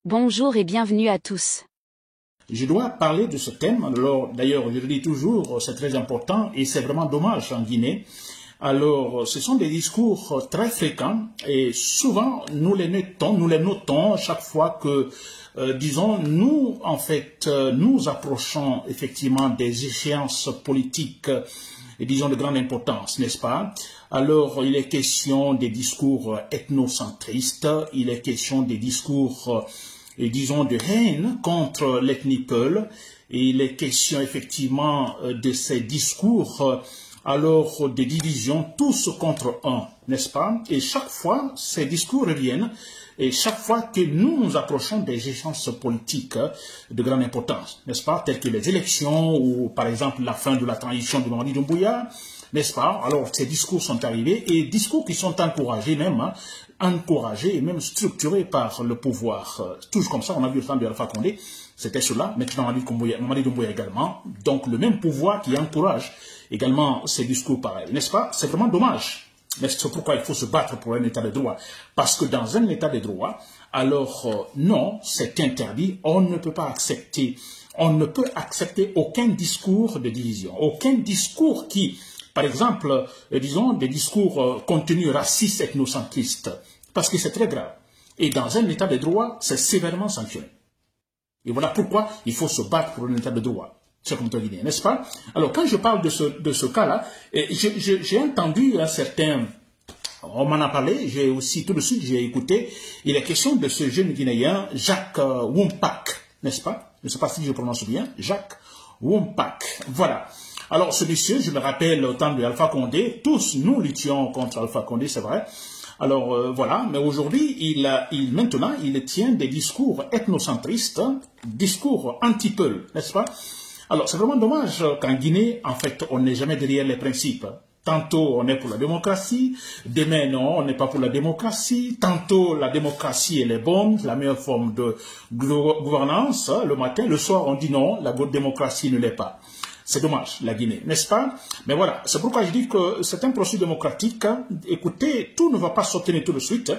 Bonjour et bienvenue à tous. Je dois parler de ce thème. Alors, d'ailleurs, je le dis toujours, c'est très important et c'est vraiment dommage en Guinée. Alors, ce sont des discours très fréquents et souvent nous les notons chaque fois que, disons, nous approchons effectivement des échéances politiques et disons de grande importance, n'est-ce pas? Alors, il est question des discours ethnocentristes, il est question des discours disons, de haine contre l'ethnie Peul. Et il est question effectivement de ces discours, alors de division, tous contre un, n'est-ce pas? Et chaque fois, ces discours reviennent, et chaque fois que nous nous approchons des échéances politiques de grande importance, n'est-ce pas? Telles que les élections, ou par exemple la fin de la transition de Mamadi Doumbouya, n'est-ce pas? Alors, ces discours sont arrivés, et discours qui sont encouragés même, encouragés et même structurés par le pouvoir. Toujours comme ça, on a vu le temps de Alpha Condé, c'était cela, maintenant Mamadi Doumbouya également, donc le même pouvoir qui encourage également ces discours pareils, n'est-ce pas? C'est vraiment dommage. Mais c'est pourquoi il faut se battre pour un état de droit. Parce que dans un état de droit, alors non, c'est interdit, on ne peut accepter aucun discours de division, aucun discours qui, par exemple, disons, des discours contenus racistes, ethnocentristes, parce que c'est très grave. Et dans un état de droit, c'est sévèrement sanctionné. Et voilà pourquoi il faut se battre pour un état de droit. C'est comme Guinée, n'est-ce pas? Alors, quand je parle de ce cas-là, j'ai entendu un certain... On m'en a parlé, j'ai aussi, tout de suite, j'ai écouté. Il est question de ce jeune Guinéen, Jacques Wumpak, n'est-ce pas? Je ne sais pas si je prononce bien, Jacques Wumpak. Voilà. Alors, ce monsieur, je me rappelle au temps de Alpha Condé, tous nous luttions contre Alpha Condé, c'est vrai. Alors, voilà, mais aujourd'hui, maintenant, il tient des discours ethnocentristes, discours anti-Peul, n'est-ce pas? Alors, c'est vraiment dommage qu'en Guinée, en fait, on n'est jamais derrière les principes. Tantôt, on est pour la démocratie, demain, non, on n'est pas pour la démocratie. Tantôt, la démocratie, elle est bonne, la meilleure forme de gouvernance. Le matin, le soir, on dit non, la démocratie ne l'est pas. C'est dommage, la Guinée, n'est-ce pas? Mais voilà, c'est pourquoi je dis que c'est un processus démocratique. Écoutez, tout ne va pas s'obtenir tout de suite.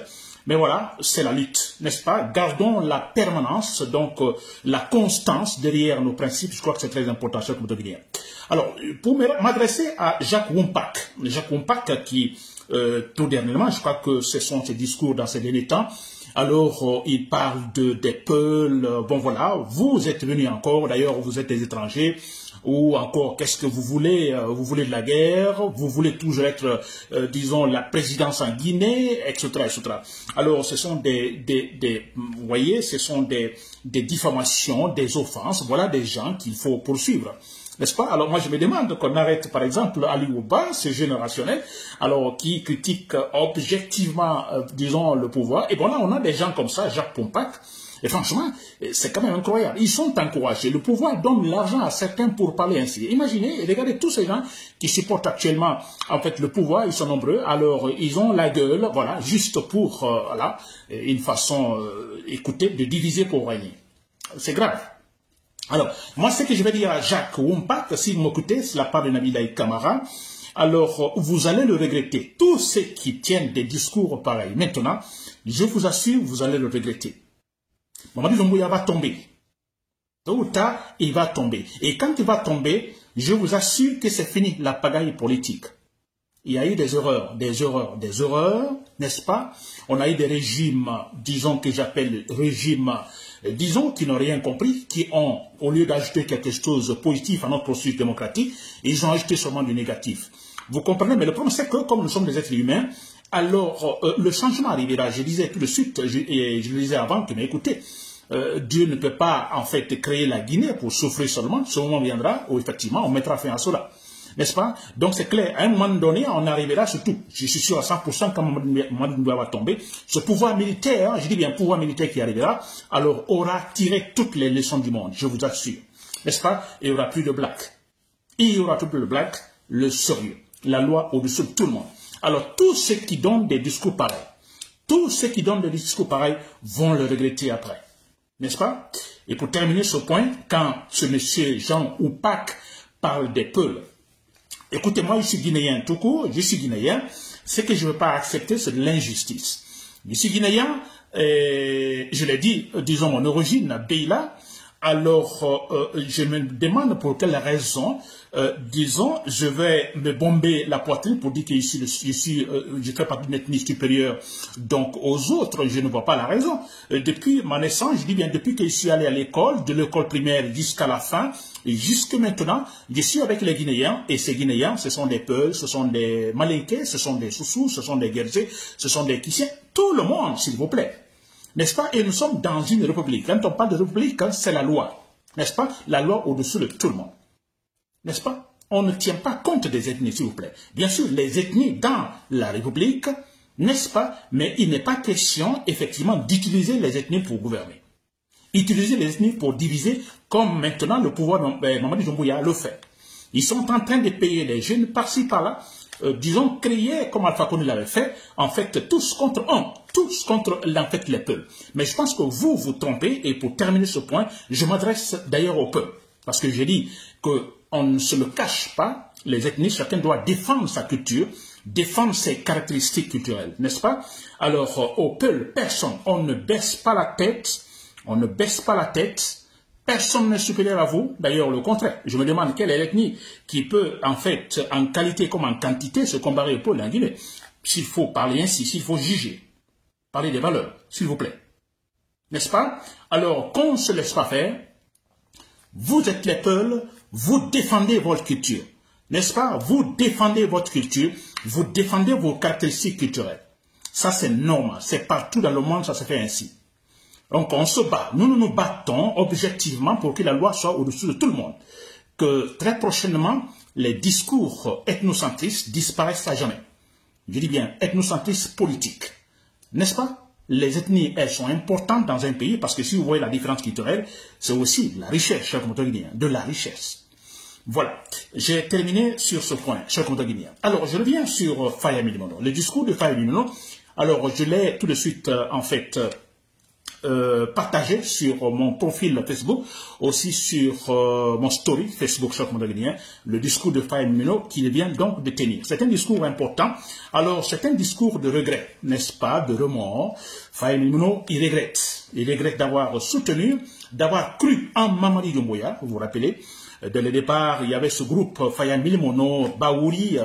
Mais voilà, c'est la lutte, n'est-ce pas? Gardons la permanence, donc la constance derrière nos principes. Je crois que c'est très important, cher communauté guinéenne. Alors, pour m'adresser à Jacques Wumpak qui, tout dernièrement, je crois que ce sont ses discours dans ces derniers temps. Alors, il parle des Peuls. Bon, voilà, vous êtes venus encore, d'ailleurs, vous êtes des étrangers. Ou encore, qu'est-ce que vous voulez? Vous voulez de la guerre? Vous voulez toujours être, disons, la présidence en Guinée, etc., etc. Alors, ce sont vous voyez, ce sont des diffamations, des offenses. Voilà des gens qu'il faut poursuivre. N'est-ce pas? Alors moi je me demande qu'on arrête par exemple Ali Ouba, ce générationnel, alors qui critique objectivement, disons, le pouvoir. Et bon là on a des gens comme ça, Jacques Wumpak, et franchement, c'est quand même incroyable. Ils sont encouragés. Le pouvoir donne l'argent à certains pour parler ainsi. Imaginez, regardez tous ces gens qui supportent actuellement, en fait, le pouvoir, ils sont nombreux. Alors, ils ont la gueule, voilà, juste pour, voilà, une façon, écoutez, de diviser pour régner. C'est grave. Alors, moi, ce que je vais dire à Jacques Wumpak, si vous m'écoutez, c'est la part de Nabilaï Kamara, alors vous allez le regretter. Tous ceux qui tiennent des discours pareils, maintenant, je vous assure, vous allez le regretter. Mamadi Doumbouya va tomber. Tôt ou tard, il va tomber. Et quand il va tomber, je vous assure que c'est fini, la pagaille politique. Il y a eu des erreurs, n'est-ce pas? On a eu des régimes, disons que j'appelle régimes, disons qui n'ont rien compris, qui ont, au lieu d'ajouter quelque chose de positif à notre processus démocratique, ils ont ajouté seulement du négatif. Vous comprenez? Mais le problème, c'est que comme nous sommes des êtres humains, alors le changement arrivera. Je disais tout de suite, je le disais avant, que mais écoutez, Dieu ne peut pas en fait créer la Guinée pour souffrir seulement. Ce moment viendra où effectivement on mettra fin à cela. N'est-ce pas? Donc c'est clair, à un moment donné, on arrivera surtout, je suis sûr à 100% quand Mamadi Doumbouya va tomber, ce pouvoir militaire, je dis bien pouvoir militaire qui arrivera, alors aura tiré toutes les leçons du monde, je vous assure. N'est-ce pas? Il n'y aura plus de blagues. Il y aura plus de blagues, le sérieux, la loi au-dessus de tout le monde. Alors tous ceux qui donnent des discours pareils, vont le regretter après. N'est-ce pas? Et pour terminer ce point, quand ce monsieur Jean Wumpak parle des Peuls, écoutez-moi, je suis guinéen tout court, je suis guinéen. Ce que je ne veux pas accepter, c'est de l'injustice. Je suis guinéen, Et je l'ai dit, disons mon origine, Beila. Alors, je me demande pour quelle raison, disons, je vais me bomber la poitrine pour dire que je fais partie d'une ethnie supérieure donc aux autres. Je ne vois pas la raison. Depuis ma naissance, je dis bien depuis que je suis allé à l'école, de l'école primaire jusqu'à la fin, et jusque maintenant, je suis avec les Guinéens, et ces Guinéens, ce sont des Peuls, ce sont des Malinqués, ce sont des Soussous, ce sont des Guerzés, ce sont des Kissiens, tout le monde, s'il vous plaît. N'est-ce pas? Et nous sommes dans une république. Quand on parle de république, c'est la loi. N'est-ce pas? La loi au-dessus de tout le monde. N'est-ce pas? On ne tient pas compte des ethnies, s'il vous plaît. Bien sûr, les ethnies dans la république, n'est-ce pas? Mais il n'est pas question, effectivement, d'utiliser les ethnies pour gouverner. Utiliser les ethnies pour diviser, comme maintenant le pouvoir de Mamadi Doumbouya le fait. Ils sont en train de payer les jeunes par-ci, par-là, disons, créer, comme Alpha Condé l'avait fait, en fait, tous contre un, tous contre, en fait, les peuples. Mais je pense que vous vous trompez, et pour terminer ce point, je m'adresse d'ailleurs au peuple. Parce que j'ai dit qu'on ne se le cache pas, les ethnies, chacun doit défendre sa culture, défendre ses caractéristiques culturelles, n'est-ce pas? Alors, au peuple, personne, on ne baisse pas la tête, on ne baisse pas la tête. Personne n'est supérieur à vous, d'ailleurs le contraire. Je me demande quelle est l'ethnie qui peut, en fait, en qualité comme en quantité, se comparer au peuple en Guinée. S'il faut parler ainsi, s'il faut juger, parler des valeurs, s'il vous plaît. N'est-ce pas? Alors, qu'on ne se laisse pas faire, vous êtes les peuples, vous défendez votre culture. N'est-ce pas? Vous défendez votre culture, vous défendez vos caractéristiques culturelles. Ça, c'est normal, c'est partout dans le monde, ça se fait ainsi. Donc on se bat, nous nous battons objectivement pour que la loi soit au-dessus de tout le monde. Que très prochainement, les discours ethnocentristes disparaissent à jamais. Je dis bien ethnocentristes politiques. N'est-ce pas? Les ethnies, elles sont importantes dans un pays parce que si vous voyez la différence culturelle, c'est aussi la richesse, cher commentateur guinéen, de la richesse. Voilà, j'ai terminé sur ce point, cher commentateur guinéen. Alors, je reviens sur Faye Milimono. Le discours de Faye Milimono, alors je l'ai tout de suite, en fait, partagé sur mon profil Facebook, aussi sur mon story Facebook Choc Mondaguinien, le discours de Faye Milimono qu'il vient donc de tenir. C'est un discours important. Alors, c'est un discours de regret, n'est-ce pas, de remords. Faye Milimono, il regrette d'avoir soutenu, d'avoir cru en Mamadi Doumbouya, vous vous rappelez. Dès le départ, il y avait ce groupe Faye Milimono, Baouri,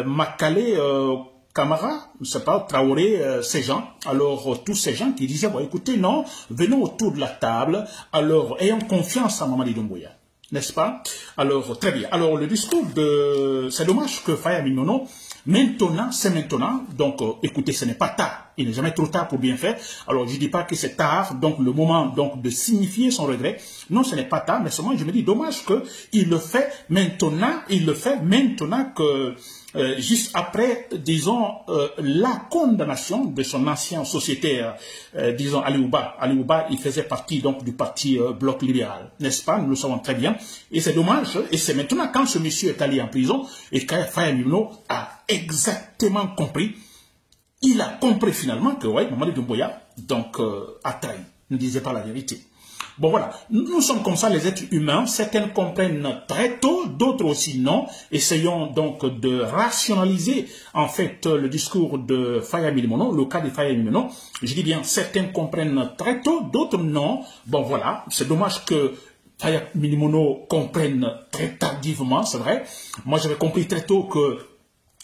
Makale, Camara, je ne sais pas, Traoré, ces gens, alors tous ces gens qui disaient, bon, écoutez, non, venons autour de la table, alors ayons confiance en Mamadi Doumbouya, n'est-ce pas? Alors, très bien. Alors, le discours de... C'est dommage que Faye Milimono, maintenant, c'est maintenant, donc écoutez, ce n'est pas tard, il n'est jamais trop tard pour bien faire, alors je ne dis pas que c'est tard, donc le moment donc de signifier son regret, non, ce n'est pas tard, mais seulement je me dis, dommage qu'il le fait maintenant, que... juste après, disons, la condamnation de son ancien sociétaire, disons, Aliouba. Aliouba, il faisait partie, donc, du parti Bloc libéral. N'est-ce pas? Nous le savons très bien. Et c'est dommage. Et c'est maintenant, quand ce monsieur est allé en prison, et quand Faye Milimono a exactement compris, il a compris finalement que, ouais, Mamadi Doumbouya, donc, a trahi. Ne disait pas la vérité. Bon voilà, nous sommes comme ça les êtres humains, certains comprennent très tôt, d'autres aussi non. Essayons donc de rationaliser en fait le discours de Faye Milimono, le cas de Faye Milimono. Je dis bien certains comprennent très tôt, d'autres non. Bon voilà, c'est dommage que Faye Milimono comprenne très tardivement, c'est vrai. Moi j'avais compris très tôt que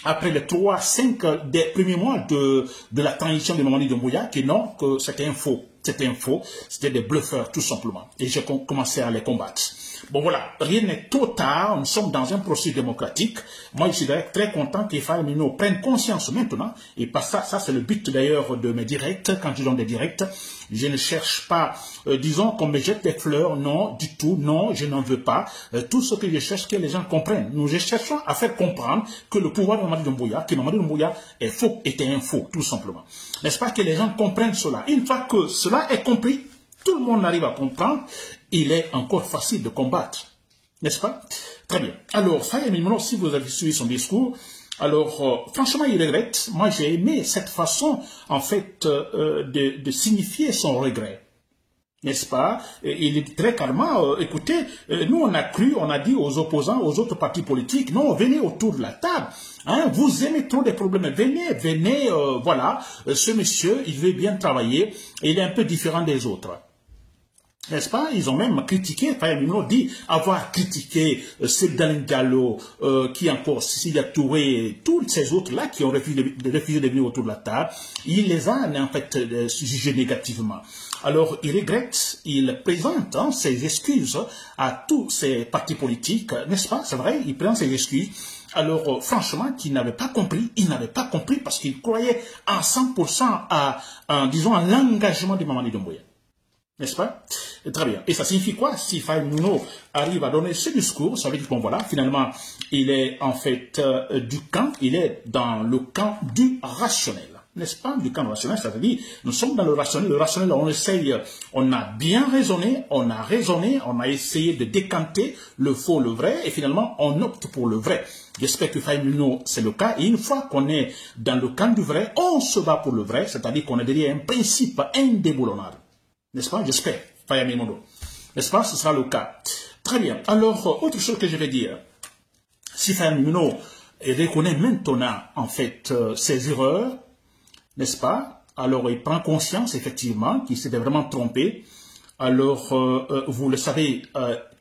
après les 3-5 des premiers mois de la transition de Mamadi Doumbouya, que non, que c'était un faux. C'était un faux, c'était des bluffeurs tout simplement. Et j'ai commencé à les combattre. Bon voilà, rien n'est trop tard, nous sommes dans un processus démocratique. Moi je suis d'ailleurs très content que Faye Milimono prenne conscience maintenant. Et par ça c'est le but d'ailleurs de mes directs, quand je donne des directs. Je ne cherche pas, disons qu'on me jette des fleurs, non, du tout, non, je n'en veux pas. Tout ce que je cherche, que les gens comprennent. Nous cherchons à faire comprendre que le pouvoir de Mamadi Doumbouya, que Mamadi Doumbouya est faux, était un faux, tout simplement. N'est-ce pas que les gens comprennent cela? Une fois que cela est compris, tout le monde arrive à comprendre, il est encore facile de combattre. N'est-ce pas? Très bien. Alors, Faye Milimono, si vous avez suivi son discours, alors, franchement, il regrette. Moi, j'ai aimé cette façon, en fait, de signifier son regret. n'est-ce pas? Il est très clairement, écoutez, nous on a cru, on a dit aux opposants, aux autres partis politiques, non, venez autour de la table, hein, vous aimez trop des problèmes, venez, voilà, ce monsieur, il veut bien travailler, il est un peu différent des autres. N'est-ce pas? Ils ont même critiqué, Fayemino dit avoir critiqué Sebdalin Diallo, qui encore, Cécilia Touré, tous ces autres-là qui ont refusé de venir autour de la table. Il les a en fait jugés négativement. Alors, il regrette, il présente ses excuses à tous ces partis politiques, n'est-ce pas? C'est vrai, il présente ses excuses. Alors, franchement, qu'il n'avait pas compris, il n'avait pas compris parce qu'il croyait à 100% disons, à l'engagement de Mamadi Doumbouya. N'est-ce pas? Très bien. Et ça signifie quoi? Si Fayemino arrive à donner ce discours, ça veut dire qu'on voilà, finalement, il est en fait du camp, il est dans le camp du rationnel. N'est-ce pas? Du camp rationnel, ça veut dire, nous sommes dans le rationnel. Le rationnel, on essaye, on a bien raisonné, on a essayé de décanter le faux, le vrai, et finalement, on opte pour le vrai. J'espère que Fayemino, c'est le cas. Et une fois qu'on est dans le camp du vrai, on se bat pour le vrai, c'est-à-dire qu'on est derrière un principe indéboulonnable. N'est-ce pas? J'espère, Fayemino. N'est-ce pas? Ce sera le cas. Très bien. Alors, autre chose que je vais dire. Si Fayemino reconnaît maintenant, en fait, ses erreurs, n'est-ce pas? Alors, il prend conscience, effectivement, qu'il s'était vraiment trompé. Alors, vous le savez,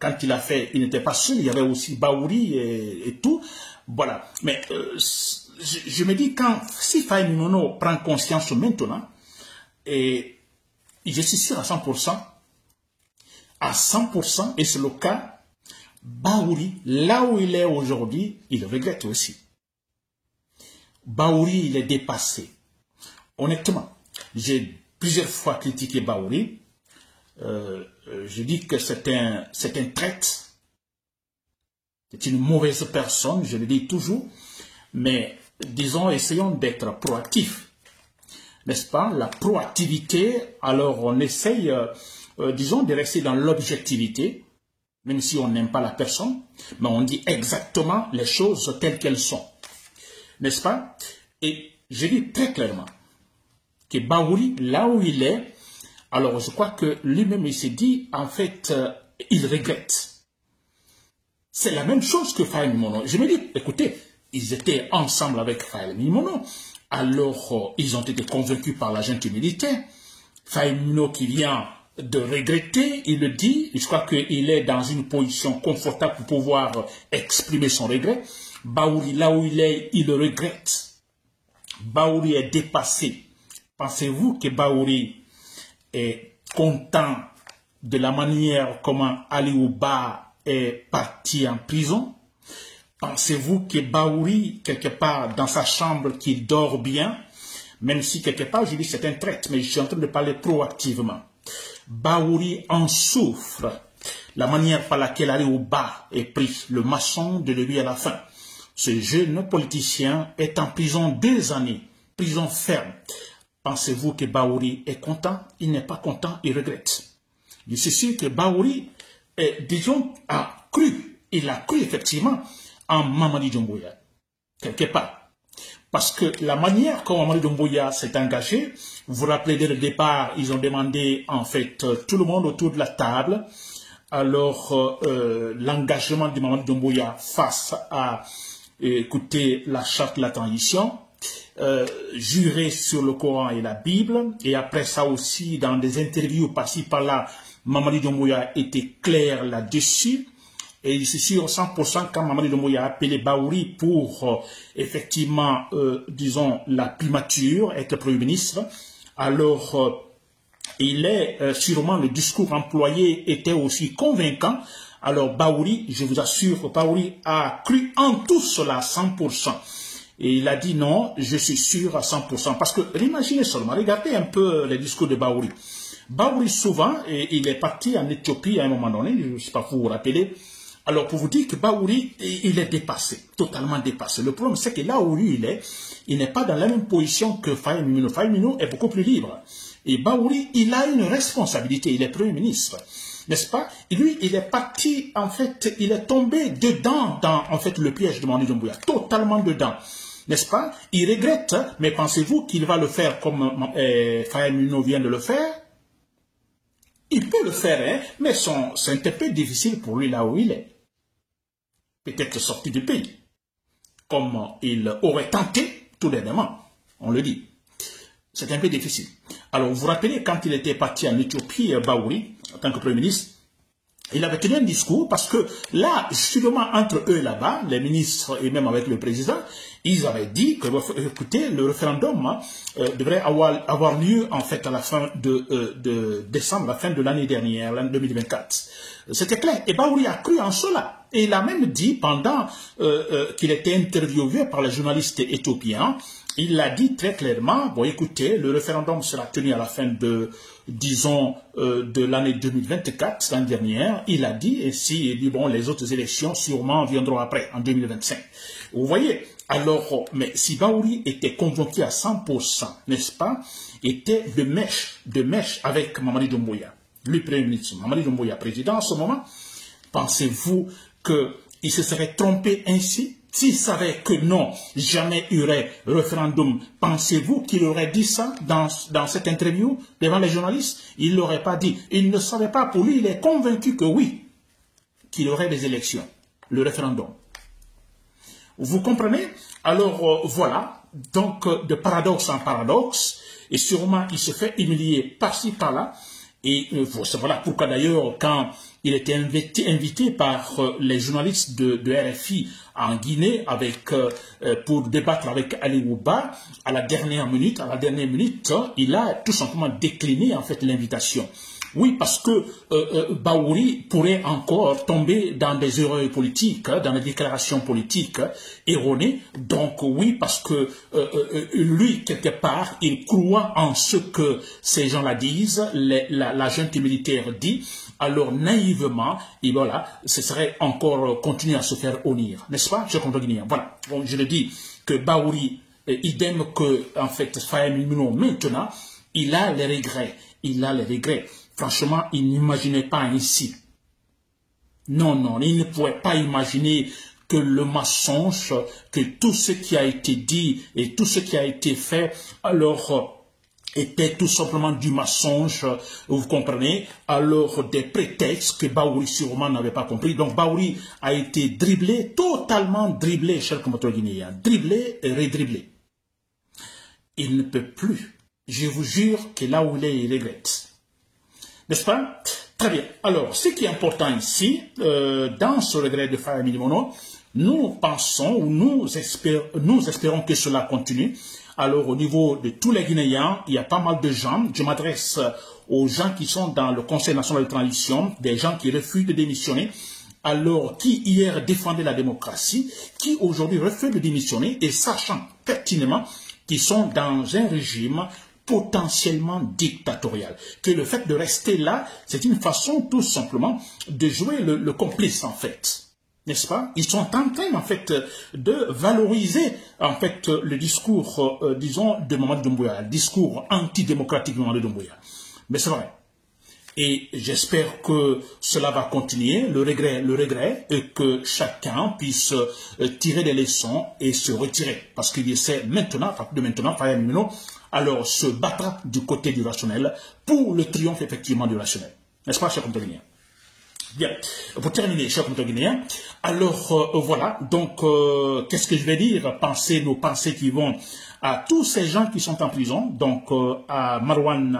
quand il a fait, il n'était pas seul, il y avait aussi Baouri et tout. Voilà. Mais, je me dis, si Fayemino prend conscience maintenant, et je suis sûr à 100%, et c'est le cas, Baouri, là où il est aujourd'hui, il regrette aussi. Baouri, il est dépassé. Honnêtement, j'ai plusieurs fois critiqué Baouri. Je dis que c'est un traître, c'est une mauvaise personne, je le dis toujours, mais disons, essayons d'être proactifs. N'est-ce pas? La proactivité, alors on essaye, disons, de rester dans l'objectivité, même si on n'aime pas la personne, mais on dit exactement les choses telles qu'elles sont. N'est-ce pas? Et je dis très clairement que Baouri, là où il est, alors je crois que lui-même il s'est dit, en fait, il regrette. C'est la même chose que Fayemino. Je me dis, écoutez, ils étaient ensemble avec Fayemino. Alors, ils ont été convaincus par la junte militaire. Fayemino qui vient de regretter, il le dit, je crois qu'il est dans une position confortable pour pouvoir exprimer son regret. Baouri, là où il est, il le regrette. Baouri est dépassé. Pensez-vous que Baouri est content de la manière comment Ali Ouba est parti en prison? Pensez-vous que Baouri, quelque part dans sa chambre, qu'il dort bien, même si quelque part, je dis c'est un traître, mais je suis en train de parler proactivement. Baouri en souffre, la manière par laquelle Ali Ouba est pris, le maçon de lui à la fin. Ce jeune politicien est en prison 2 années, prison ferme. Pensez-vous que Baouri est content? Il n'est pas content, il regrette. Je suis sûr que Baouri, disons, il a cru effectivement en Mamadi Doumbouya, quelque part. Parce que la manière comme Mamadi Doumbouya s'est engagé, vous vous rappelez dès le départ, ils ont demandé en fait tout le monde autour de la table, alors l'engagement de Mamadi Doumbouya face à écouter la charte de la transition, jurer sur le Coran et la Bible, et après ça aussi dans des interviews par-ci par-là, Mamadi Doumbouya était clair là-dessus. Et je suis sûr 100% quand Mamadi Doumbouya a appelé Baouri pour effectivement, disons, la primature, être Premier ministre, alors il est sûrement le discours employé était aussi convaincant. Alors Baouri, je vous assure, Baouri a cru en tout cela 100%. Et il a dit non, je suis sûr à 100%. Parce que imaginez seulement, regardez un peu les discours de Baouri. Baouri souvent, et il est parti en Éthiopie à un moment donné, je ne sais pas si vous vous rappelez. Alors, pour vous dire que Baouri, il est dépassé, totalement dépassé. Le problème, c'est que là où lui, il n'est pas dans la même position que Fayemino. Fayemino est beaucoup plus libre. Et Baouri, il a une responsabilité, il est Premier ministre. N'est-ce pas? Et lui, il est parti, en fait, il est tombé dedans, dans, en fait, le piège de Mamadi Doumbouya, totalement dedans. N'est-ce pas? Il regrette, mais pensez-vous qu'il va le faire comme Fayemino vient de le faire? Il peut le faire, hein, mais c'est un peu difficile pour lui là où il est. Peut-être sorti du pays, comme il aurait tenté tout dernièrement, on le dit. C'est un peu difficile. Alors, vous vous rappelez, quand il était parti en Éthiopie, Baouri, en tant que Premier ministre, il avait tenu un discours parce que là, justement, entre eux là-bas, les ministres et même avec le président, ils avaient dit que, écoutez, le référendum devrait avoir lieu en fait à la fin de décembre, à la fin de l'année dernière, l'année 2024. C'était clair. Et Baouri a cru en cela. Et il a même dit, pendant qu'il était interviewé par les journalistes éthiopiens, il l'a dit très clairement, bon écoutez, le référendum sera tenu à la fin de, disons, de l'année 2024, l'année dernière. Il a dit ainsi, il dit, bon, les autres élections sûrement viendront après, en 2025. Vous voyez, alors, mais si Baouri était convaincu à 100%, n'est-ce pas, était de mèche avec Mamadi Doumbouya, le Premier ministre, Mamadi Doumbouya, président en ce moment, pensez-vous qu'il se serait trompé ainsi? S'il savait que non, jamais il y aurait référendum, pensez-vous qu'il aurait dit ça dans cette interview devant les journalistes? Il ne l'aurait pas dit. Il ne savait pas. Pour lui, il est convaincu que oui, qu'il y aurait des élections, le référendum. Vous comprenez? Alors, voilà. Donc, de paradoxe en paradoxe, et sûrement, il se fait humilier par-ci, par-là. Et voilà pourquoi d'ailleurs, quand il était invité par les journalistes de RFI en Guinée pour débattre avec Ali Ouba, à la dernière minute, il a tout simplement décliné en fait l'invitation. Oui, parce que Baouri pourrait encore tomber dans des erreurs politiques, dans des déclarations politiques erronées. Donc oui, parce que lui, quelque part, il croit en ce que ces gens-là disent, la junte militaire dit. Alors naïvement, et voilà, ce serait encore continuer à se faire honnir, n'est-ce pas, chers compatriotes? Voilà, bon, je le dis que Baouri, idem que en fait Faye Mimino maintenant, il a les regrets. Franchement, il n'imaginait pas ainsi. Non, il ne pouvait pas imaginer que le mensonge, que tout ce qui a été dit et tout ce qui a été fait, alors était tout simplement du mensonge, vous comprenez, alors des prétextes que Baouri sûrement n'avait pas compris. Donc Baouri a été dribblé, totalement dribblé, chers compatriotes guinéens, dribblé et redribblé. Il ne peut plus. Je vous jure que là où il est, il regrette. N'est-ce pas? Très bien. Alors, ce qui est important ici, dans ce regret de Faye Milimono, nous pensons ou nous espérons que cela continue. Alors, au niveau de tous les Guinéens, il y a pas mal de gens. Je m'adresse aux gens qui sont dans le Conseil national de transition, des gens qui refusent de démissionner. Alors, qui hier défendaient la démocratie, qui aujourd'hui refusent de démissionner et sachant pertinemment qu'ils sont dans un régime potentiellement dictatorial. Que le fait de rester là, c'est une façon tout simplement de jouer le complice en fait. N'est-ce pas? Ils sont en train, en fait, de valoriser, en fait, le discours, disons, de Mamadi Doumbouya, le discours antidémocratique de Mamadi Doumbouya. Mais c'est vrai. Et j'espère que cela va continuer, le regret, et que chacun puisse tirer des leçons et se retirer. Parce qu'il essaie maintenant, à partir de maintenant, Faye Milimono, alors se battra du côté du rationnel pour le triomphe, effectivement, du rationnel. N'est-ce pas, chers compatriotes? Bien, pour terminer, chers compatriotes guinéens, alors voilà, donc qu'est-ce que je vais dire? Nos pensées qui vont à tous ces gens qui sont en prison, donc à Marwan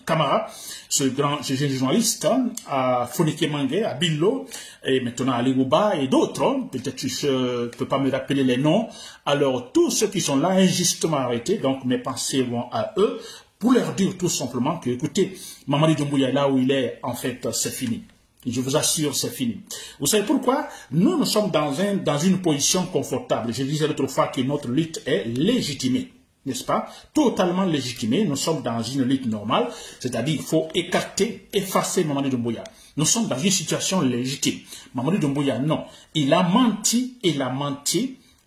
Kamara, ce jeune journaliste, à Fonike Mangue, à Billo, et maintenant à Ligouba et d'autres, peut-être que je ne peux pas me rappeler les noms. Alors tous ceux qui sont là injustement arrêtés, donc mes pensées vont à eux, pour leur dire tout simplement que, écoutez, Mamadi Doumbouya, là où il est, en fait, c'est fini. Je vous assure, c'est fini. Vous savez pourquoi? Nous sommes dans une position confortable. Je disais l'autre fois que notre lutte est légitimée. N'est-ce pas? Totalement légitimée. Nous sommes dans une lutte normale. C'est-à-dire qu'il faut effacer Mamadi Doumbouya. Nous sommes dans une situation légitime. Mamadi Doumbouya, non. Il a menti.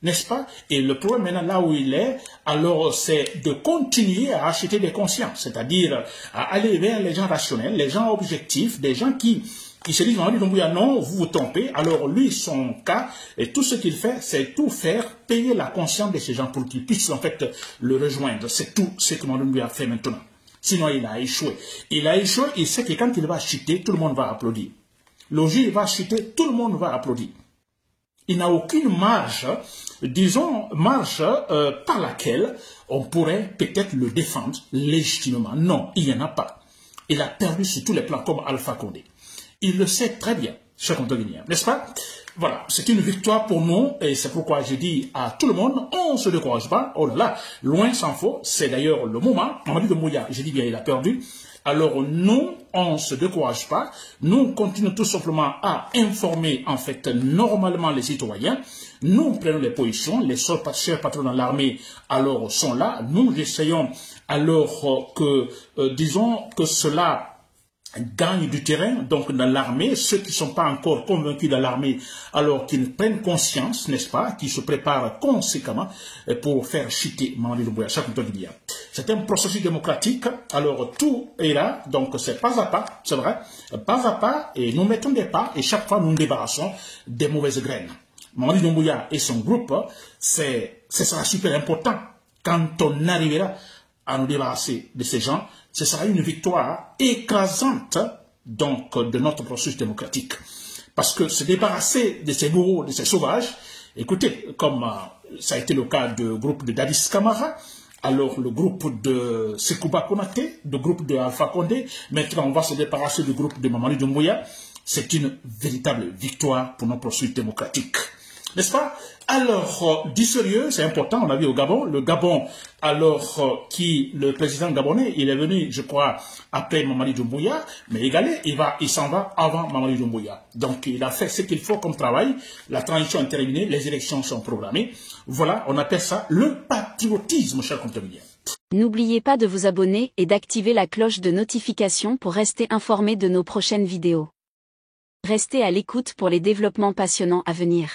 N'est-ce pas? Et le problème maintenant, là où il est, alors c'est de continuer à acheter des consciences. C'est-à-dire à aller vers les gens rationnels, les gens objectifs, des gens qui se disent, Mamadi Doumbouya, non, vous vous trompez. Alors lui, son cas, et tout ce qu'il fait, c'est tout faire payer la conscience de ces gens pour qu'ils puissent en fait le rejoindre. C'est tout ce que Mamadi Doumbouya fait maintenant. Sinon, il a échoué. Il a échoué, il sait que quand il va chuter, tout le monde va applaudir. Le jour où il va chuter, tout le monde va applaudir. Il n'a aucune marge, disons, par laquelle on pourrait peut-être le défendre légitimement. Non, il n'y en a pas. Il a perdu sur tous les plans comme Alpha Condé. Il le sait très bien, cher Guinéen, n'est-ce pas? Voilà, c'est une victoire pour nous et c'est pourquoi je dis à tout le monde, on ne se décourage pas. Oh là là, loin s'en faut, c'est d'ailleurs le moment. Mamadi Doumbouya, je dis bien, il a perdu. Alors nous, on ne se décourage pas. Nous continuons tout simplement à informer en fait normalement les citoyens. Nous prenons les positions. Les chers patrons dans l'armée alors sont là. Nous essayons alors que, disons que cela gagne du terrain, donc dans l'armée, ceux qui ne sont pas encore convaincus dans l'armée, alors qu'ils prennent conscience, n'est-ce pas, qu'ils se préparent conséquemment pour faire chuter Mamadi Doumbouya. C'est un processus démocratique, alors tout est là, donc c'est pas à pas, c'est vrai, pas à pas, et nous mettons des pas, et chaque fois nous nous débarrassons des mauvaises graines. Mamadi Doumbouya et son groupe, ce sera super important quand on arrivera à nous débarrasser de ces gens. Ce sera une victoire écrasante donc de notre processus démocratique. Parce que se débarrasser de ces bourreaux, de ces sauvages, écoutez, comme ça a été le cas du groupe de Dadis Camara, alors le groupe de Sekouba Konaté, le groupe de Alpha Condé, maintenant on va se débarrasser du groupe de Mamadi Doumbouya, c'est une véritable victoire pour notre processus démocratique. N'est-ce pas? Alors, du sérieux, c'est important, on a vu au Gabon. Le Gabon, alors, le président gabonais, il est venu, je crois, après Mamadi Doumbouya, mais égalé, il s'en va avant Mamadi Doumbouya. Donc, il a fait ce qu'il faut comme travail. La transition est terminée, les élections sont programmées. Voilà, on appelle ça le patriotisme, cher conterminien. N'oubliez pas de vous abonner et d'activer la cloche de notification pour rester informé de nos prochaines vidéos. Restez à l'écoute pour les développements passionnants à venir.